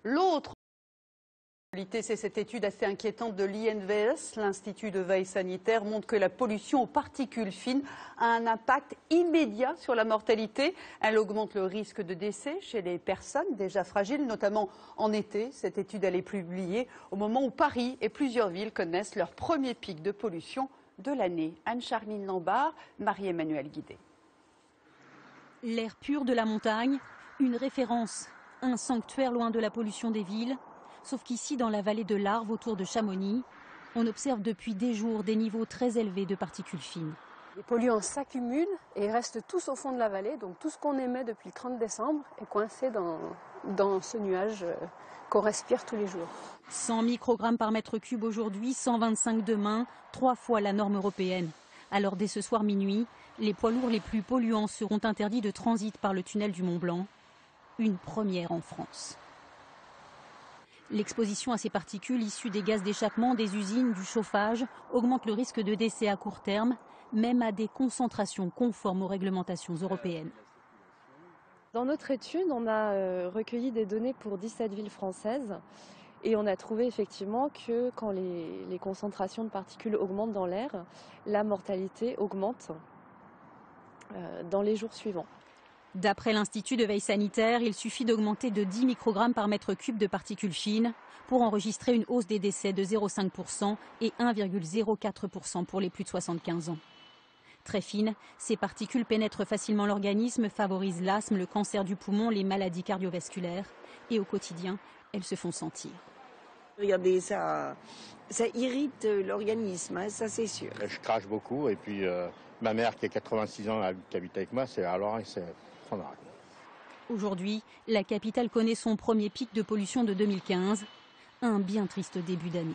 L'autre, c'est cette étude assez inquiétante de l'INVS, l'Institut de veille sanitaire, montre que la pollution aux particules fines a un impact immédiat sur la mortalité. Elle augmente le risque de décès chez les personnes déjà fragiles, notamment en été. Cette étude elle est publiée au moment où Paris et plusieurs villes connaissent leur premier pic de pollution de l'année. Anne-Charline Lambard, Marie-Emmanuelle Guidé. L'air pur de la montagne, une référence, un sanctuaire loin de la pollution des villes. Sauf qu'ici, dans la vallée de l'Arve, autour de Chamonix, on observe depuis des jours des niveaux très élevés de particules fines. Les polluants s'accumulent et restent tous au fond de la vallée. Donc tout ce qu'on émet depuis le 30 décembre est coincé dans ce nuage qu'on respire tous les jours. 100 microgrammes par mètre cube aujourd'hui, 125 demain, 3 fois la norme européenne. Alors dès ce soir minuit, les poids lourds les plus polluants seront interdits de transit par le tunnel du Mont Blanc. Une première en France. L'exposition à ces particules issues des gaz d'échappement des usines, du chauffage, augmente le risque de décès à court terme, même à des concentrations conformes aux réglementations européennes. Dans notre étude, on a recueilli des données pour 17 villes françaises et on a trouvé effectivement que quand les concentrations de particules augmentent dans l'air, la mortalité augmente dans les jours suivants. D'après l'Institut de veille sanitaire, il suffit d'augmenter de 10 microgrammes par mètre cube de particules fines pour enregistrer une hausse des décès de 0,5% et 1,04% pour les plus de 75 ans. Très fines, ces particules pénètrent facilement l'organisme, favorisent l'asthme, le cancer du poumon, les maladies cardiovasculaires. Et au quotidien, elles se font sentir. Regardez, ça irrite l'organisme, hein, ça c'est sûr. Je crache beaucoup et puis ma mère qui a 86 ans qui habite avec moi, c'est Aujourd'hui, la capitale connaît son premier pic de pollution de 2015, un bien triste début d'année.